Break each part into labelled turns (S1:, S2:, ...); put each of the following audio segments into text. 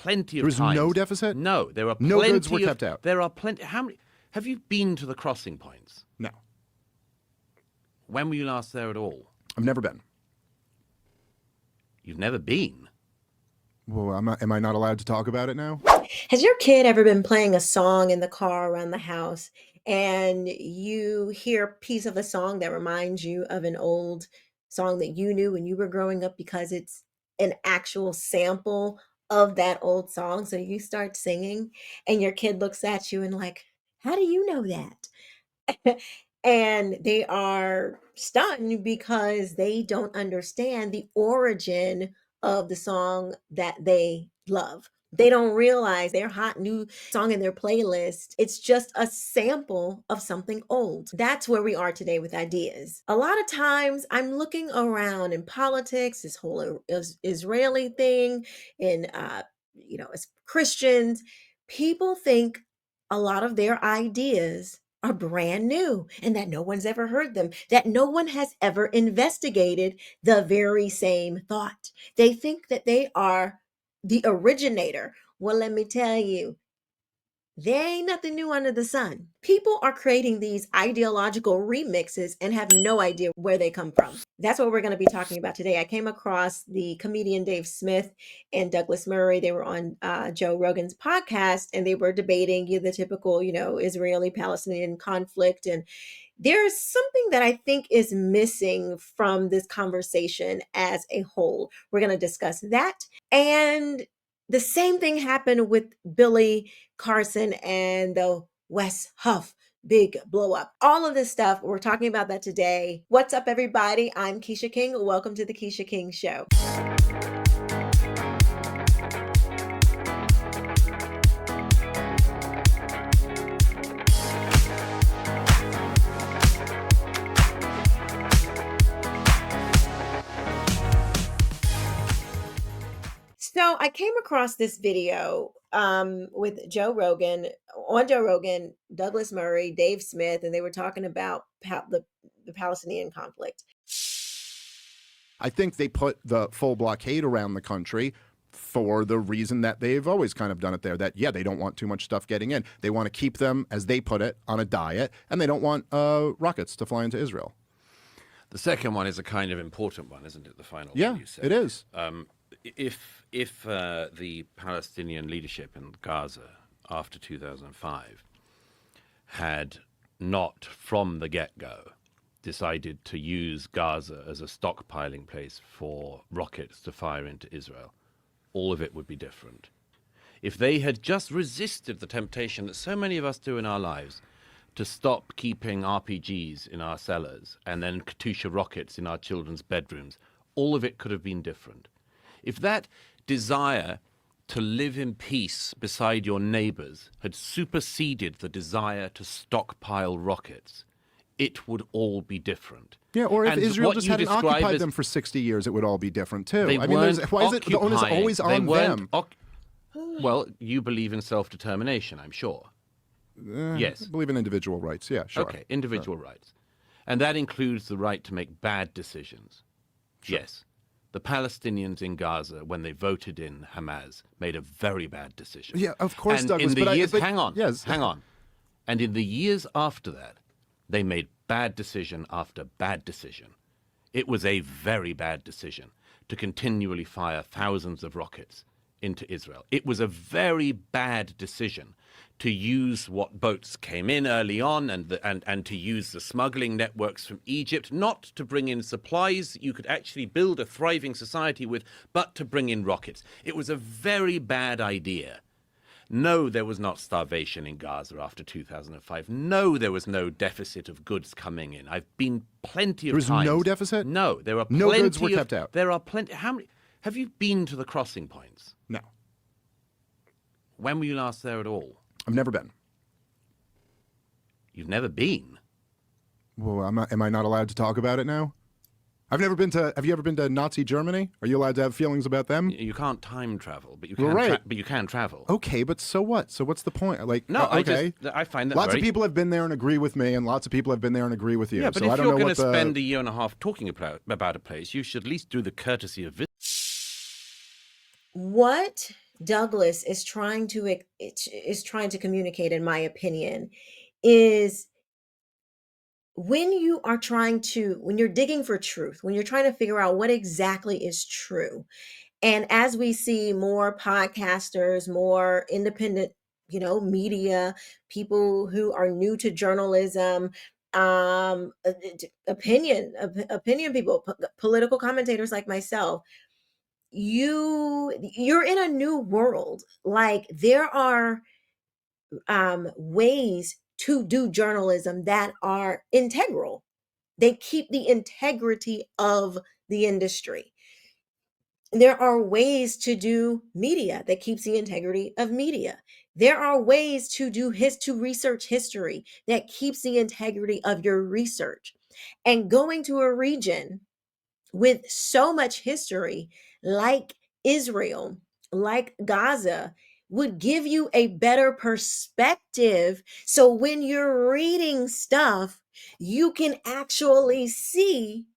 S1: plenty of
S2: times. There was no deficit?
S1: No, there are
S2: no
S1: plenty
S2: goods were
S1: of,
S2: kept out.
S1: There are plenty. How many? Have you been to the crossing points?
S2: No.
S1: When were you last there at all?
S2: I've never been.
S1: You've never been?
S2: Well, am I not allowed to talk about it now?
S3: Has your kid ever been playing a song in the car around the house and you hear a piece of a song that reminds you of an old song that you knew when you were growing up because it's an actual sample of that old song? So you start singing and your kid looks at you and like, how do you know that? And they are stunned because they don't understand the origin of the song that they love. They don't realize their hot new song in their playlist. It's just a sample of something old. That's where we are today with ideas. A lot of times I'm looking around in politics, this whole Israeli thing, in as Christians, people think a lot of their ideas are brand new and that no one's ever heard them, that no one has ever investigated the very same thought. They think that they are the originator. Well, let me tell you, there ain't nothing new under the sun. People are creating these ideological remixes and have no idea where they come from. That's what we're going to be talking about today. I came across the comedian Dave Smith and Douglas Murray. They were on Joe Rogan's podcast and they were debating the typical, Israeli-Palestinian conflict. And there's something that I think is missing from this conversation as a whole. We're going to discuss that. And the same thing happened with Billy Carson and the Wes Huff big blow up. All of this stuff, we're talking about that today. What's up, everybody? I'm Quisha King. Welcome to the Quisha King Show. So I came across this video with Joe Rogan, Douglas Murray, Dave Smith, and they were talking about the Palestinian conflict.
S2: I think they put the full blockade around the country for the reason that they've always kind of done it there, that, yeah, they don't want too much stuff getting in. They want to keep them, as they put it, on a diet, and they don't want rockets to fly into Israel.
S1: The second one is a kind of important one, isn't it? The final one you said.
S2: It is.
S1: If the Palestinian leadership in Gaza after 2005 had not from the get-go decided to use Gaza as a stockpiling place for rockets to fire into Israel, all of it would be different. If they had just resisted the temptation that so many of us do in our lives to stop keeping RPGs in our cellars and then Katyusha rockets in our children's bedrooms, all of it could have been different. If that desire to live in peace beside your neighbors had superseded the desire to stockpile rockets, it would all be different.
S2: Yeah, or if Israel just hadn't occupied them for 60 years, it would all be different too. I mean, why is it the onus always on them?
S1: Well, you believe in self-determination, I'm sure. Yes.
S2: I believe in individual rights, yeah, sure.
S1: Okay, individual rights. And that includes the right to make bad decisions. Sure. Yes. The Palestinians in Gaza, when they voted in Hamas, made a very bad decision.
S2: Yeah, of course,
S1: and
S2: Douglas.
S1: In the years, hang on. And in the years after that, they made bad decision after bad decision. It was a very bad decision to continually fire thousands of rockets into Israel. It was a very bad decision to use what boats came in early on and to use the smuggling networks from Egypt, not to bring in supplies that you could actually build a thriving society with, but to bring in rockets. It was a very bad idea. No, there was not starvation in Gaza after 2005. No, there was no deficit of goods coming in. I've been plenty of times.
S2: There was no deficit?
S1: No, there are
S2: no goods were kept out.
S1: There are plenty. How many? Have you been to the crossing points?
S2: No.
S1: When were you last there at all?
S2: I've never been.
S1: You've never been?
S2: Well, am I not allowed to talk about it now? I've never been to. Have you ever been to Nazi Germany? Are you allowed to have feelings about them?
S1: You can't time travel, but you can. But you can travel.
S2: Okay, but so what? So what's the point? Like,
S1: no,
S2: okay.
S1: I find that
S2: lots of people have been there and agree with me, and lots of people have been there and agree with you.
S1: Yeah, but
S2: so
S1: if
S2: I don't
S1: you're
S2: know
S1: going
S2: what
S1: to spend a year and a half talking about a place, you should at least do the courtesy of visit.
S3: What Douglas is trying to communicate, in my opinion, is when you're digging for truth, when you're trying to figure out what exactly is true, and as we see more podcasters, more independent, media, people who are new to journalism, opinion people, political commentators like myself, you're in a new world. Like, there are ways to do journalism that are integral. They keep the integrity of the industry. There are ways to do media that keeps the integrity of media. There are ways to to research history that keeps the integrity of your research. And going to a region with so much history like Israel, like Gaza, would give you a better perspective. So when you're reading stuff, you can actually see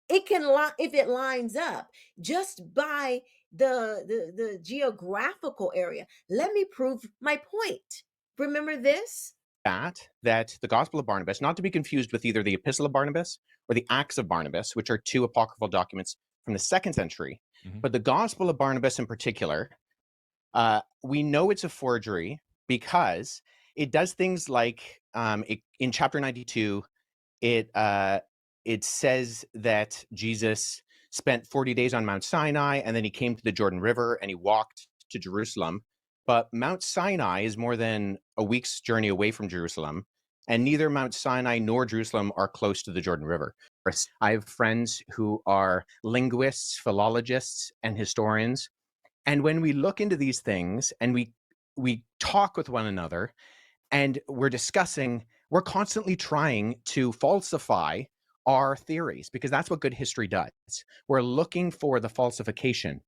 S3: if it lines up just by the geographical area. Let me prove my point. Remember this?
S4: That the Gospel of Barnabas, not to be confused with either the Epistle of Barnabas or the Acts of Barnabas, which are two apocryphal documents from the 2nd century, but the Gospel of Barnabas in particular, we know it's a forgery because it does things like in chapter 92, it says that Jesus spent 40 days on Mount Sinai, and then he came to the Jordan River and he walked to Jerusalem. But Mount Sinai is more than a week's journey away from Jerusalem, and neither Mount Sinai nor Jerusalem are close to the Jordan River. I have friends who are linguists, philologists, and historians. And when we look into these things and we talk with one another and we're discussing, we're constantly trying to falsify our theories, because that's what good history does. We're looking for the falsification.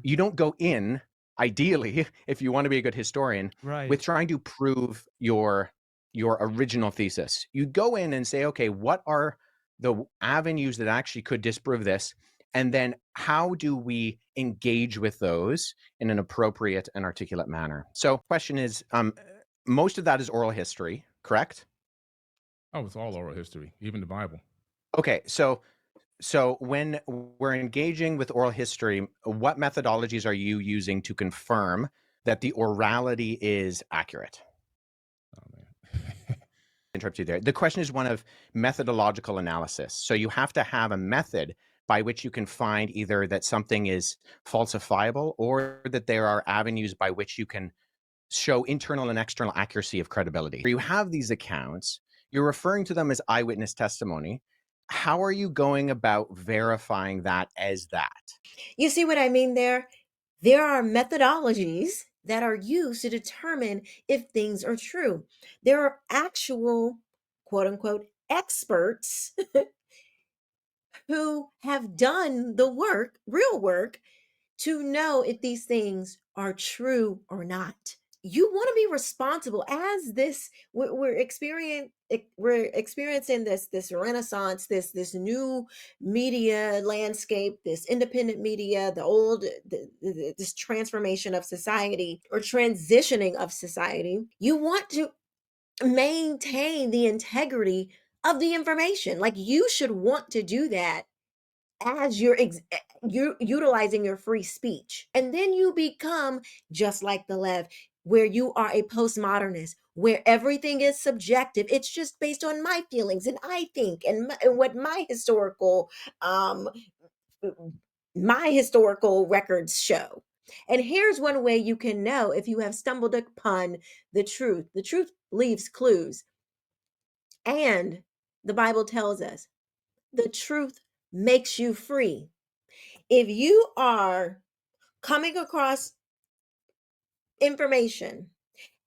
S4: You don't go in, ideally, if you want to be a good historian, with trying to prove your original thesis. You go in and say, okay, what are the avenues that actually could disprove this? And then how do we engage with those in an appropriate and articulate manner? So question is, most of that is oral history, correct?
S5: Oh, it's all oral history, even the Bible.
S4: Okay, so when we're engaging with oral history, what methodologies are you using to confirm that the orality is accurate?
S5: Oh, man.
S4: Interrupt you there. The question is one of methodological analysis. So you have to have a method by which you can find either that something is falsifiable or that there are avenues by which you can show internal and external accuracy of credibility. You have these accounts, you're referring to them as eyewitness testimony. How are you going about verifying that as that?
S3: You see what I mean there? There are methodologies that are used to determine if things are true. There are actual, quote unquote, experts who have done the work, real work, to know if these things are true or not. You want to be responsible as this we're experiencing this renaissance, this new media landscape, this independent media, this transformation of society, or transitioning of society. You want to maintain the integrity of the information. Like, you should want to do that as you're utilizing your free speech. And then you become just like the left, where you are a postmodernist, where everything is subjective. It's just based on my feelings, and I think, and what um my historical records show. And here's one way you can know if you have stumbled upon the truth. The truth leaves clues. And the Bible tells us the truth makes you free. If you are coming across information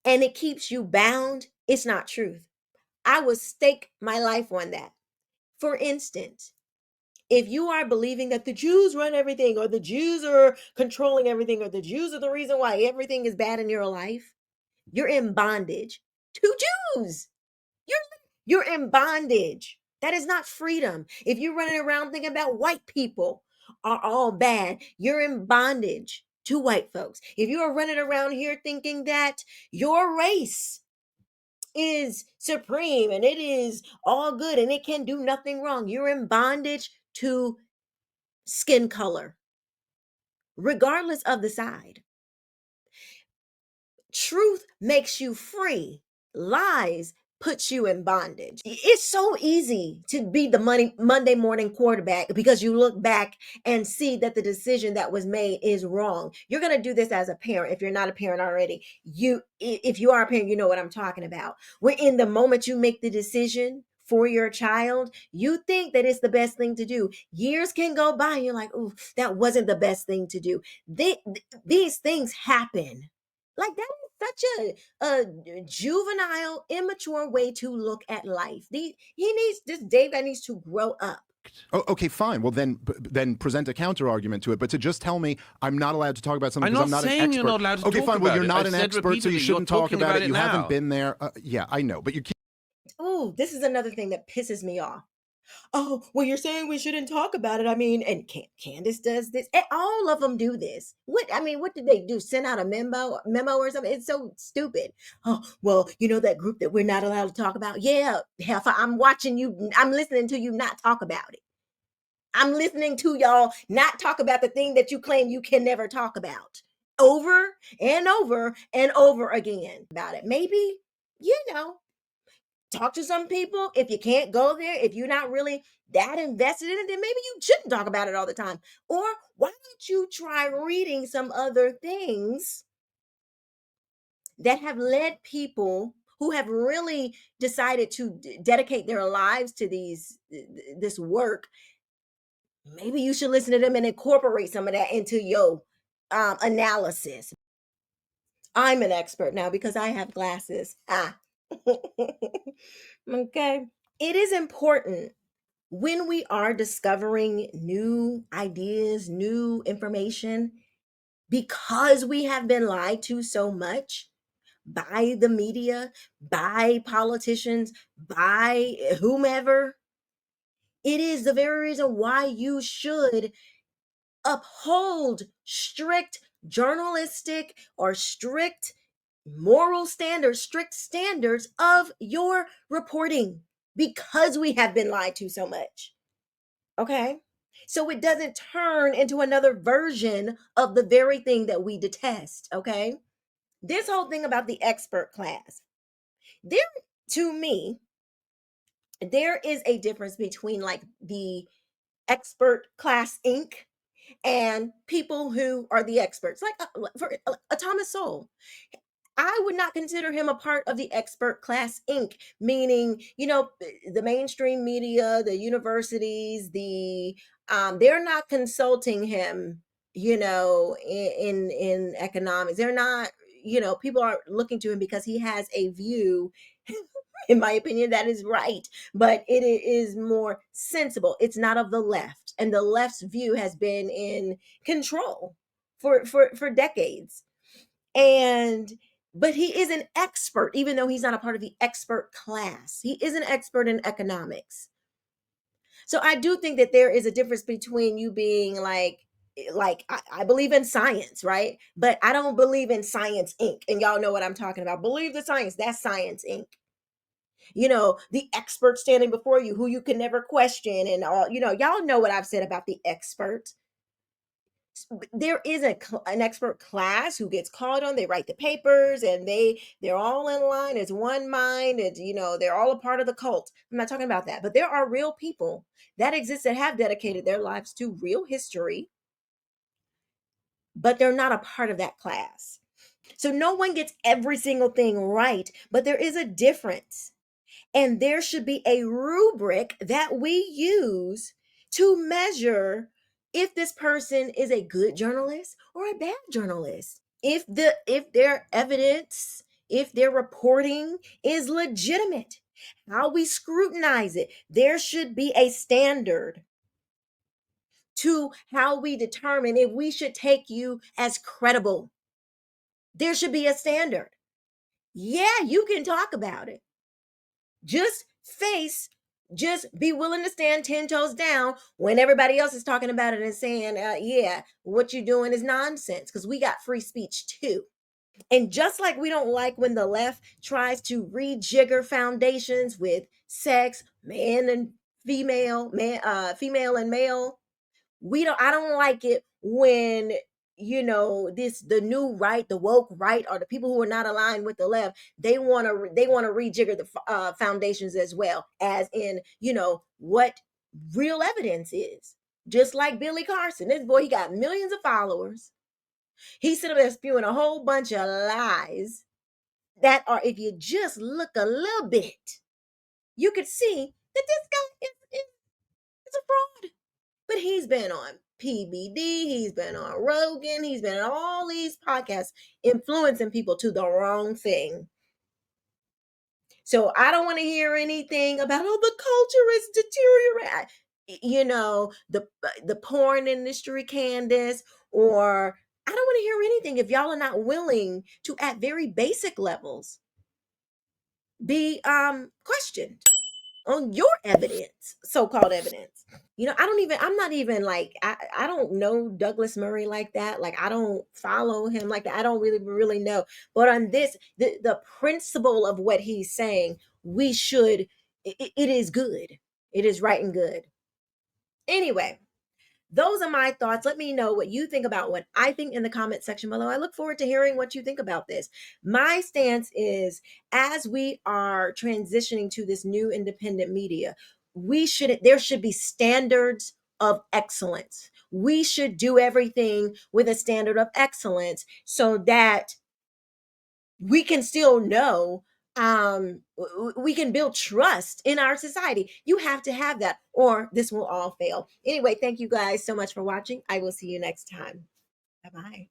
S3: and it keeps you bound, it's not truth. I would stake my life on that. For instance, if you are believing that the Jews run everything, or the Jews are controlling everything, or the Jews are the reason why everything is bad in your life, you're in bondage to Jews. You're you're in bondage. That is not freedom. If you're running around thinking about white people are all bad, you're in bondage. to white folks. If you are running around here thinking that your race is supreme and it is all good and it can do nothing wrong, you're in bondage to skin color, regardless of the side. Truth makes you free. Lies puts you in bondage. It's so easy to be the Monday morning quarterback because you look back and see that the decision that was made is wrong. You're going to do this as a parent. If you're not a parent already, if you are a parent, you know what I'm talking about. When in the moment you make the decision for your child, you think that it's the best thing to do. Years can go by and you're like, "Oh, that wasn't the best thing to do." These things happen. Like that is such a juvenile, immature way to look at life. This Dave guy needs to grow up.
S2: Oh, okay, fine. Well, then present a counter argument to it. But to just tell me I'm not allowed to talk about something because I'm not an expert.
S1: You're not allowed to
S2: okay,
S1: talk
S2: fine. Well,
S1: about
S2: you're
S1: it.
S2: not
S1: I've
S2: an
S1: said
S2: expert, so you
S1: repeatedly,
S2: shouldn't
S1: you're
S2: talk
S1: talking
S2: about
S1: about
S2: it.
S1: it
S2: You
S1: now.
S2: haven't been there. Yeah, I know. But you keep.
S3: Oh, this is another thing that pisses me off. Oh, well, you're saying we shouldn't talk about it. I mean, and Candace does this. And all of them do this. What did they do? Send out a memo or something? It's so stupid. Oh, well, you know that group that we're not allowed to talk about? Yeah, Heifer, I'm watching you. I'm listening to you not talk about it. I'm listening to y'all not talk about the thing that you claim you can never talk about. Over and over and over again about it. Maybe, talk to some people. If you can't go there, if you're not really that invested in it, then maybe you shouldn't talk about it all the time. Or why don't you try reading some other things that have led people who have really decided to dedicate their lives to this work? Maybe you should listen to them and incorporate some of that into your analysis. I'm an expert now because I have glasses. Okay. It is important when we are discovering new ideas, new information, because we have been lied to so much by the media, by politicians, by whomever. It is the very reason why you should uphold strict journalistic or strict moral standards, strict standards of your reporting, because we have been lied to so much. Okay? So it doesn't turn into another version of the very thing that we detest. Okay? This whole thing about the expert class, to me, there is a difference between like the expert class Inc. and people who are the experts, like for Thomas Sowell. I would not consider him a part of the expert class Inc., meaning, the mainstream media, the universities, they're not consulting him, in economics. They're not, people are looking to him because he has a view, in my opinion, that is right, but it is more sensible. It's not of the left, and the left's view has been in control for decades. But he is an expert, even though he's not a part of the expert class. He is an expert in economics. So I do think that there is a difference between you being like I believe in science, right? But I don't believe in Science Inc. And y'all know what I'm talking about. Believe the science, that's Science Inc. The expert standing before you who you can never question and all, y'all know what I've said about the expert. There is an expert class who gets called on. They write the papers and they're all in line. It's one mind. It's, they're all a part of the cult. I'm not talking about that, but there are real people that exist that have dedicated their lives to real history, but they're not a part of that class. So no one gets every single thing right, but there is a difference. And there should be a rubric that we use to measure if this person is a good journalist or a bad journalist. If their evidence, if their reporting is legitimate, how we scrutinize it. There should be a standard to how we determine if we should take you as credible. There should be a standard. Yeah, you can talk about it. Just face just be willing to stand 10 toes down when everybody else is talking about it and saying, yeah, what you're doing is nonsense, because we got free speech too. And just like we don't like when the left tries to rejigger foundations with sex, man and female, female and male, I don't like it when the new right, the woke right, or the people who are not aligned with the left, they want to rejigger the foundations as well, as in what real evidence is. Just like Billy Carson, this boy, he got millions of followers. He's sitting there spewing a whole bunch of lies that are, if you just look a little bit, you could see that this guy is a fraud. But he's been on PBD, he's been on Rogan, he's been on all these podcasts influencing people to the wrong thing. So I don't want to hear anything about, oh, the culture is deteriorating. The porn industry, Candace, or I don't want to hear anything if y'all are not willing to, at very basic levels, be questioned on your evidence, so-called evidence. I'm not even like, I don't know Douglas Murray like that. Like, I don't follow him like that. I don't really know. But on this, the principle of what he's saying, it is good. It is right and good. Anyway, those are my thoughts. Let me know what you think about what I think in the comment section below. I look forward to hearing what you think about this. My stance is, as we are transitioning to this new independent media, there should be standards of excellence. We should do everything with a standard of excellence so that we can still know, we can build trust in our society. You have to have that, or this will all fail. Anyway, thank you guys so much for watching. I will see you next time. Bye-bye.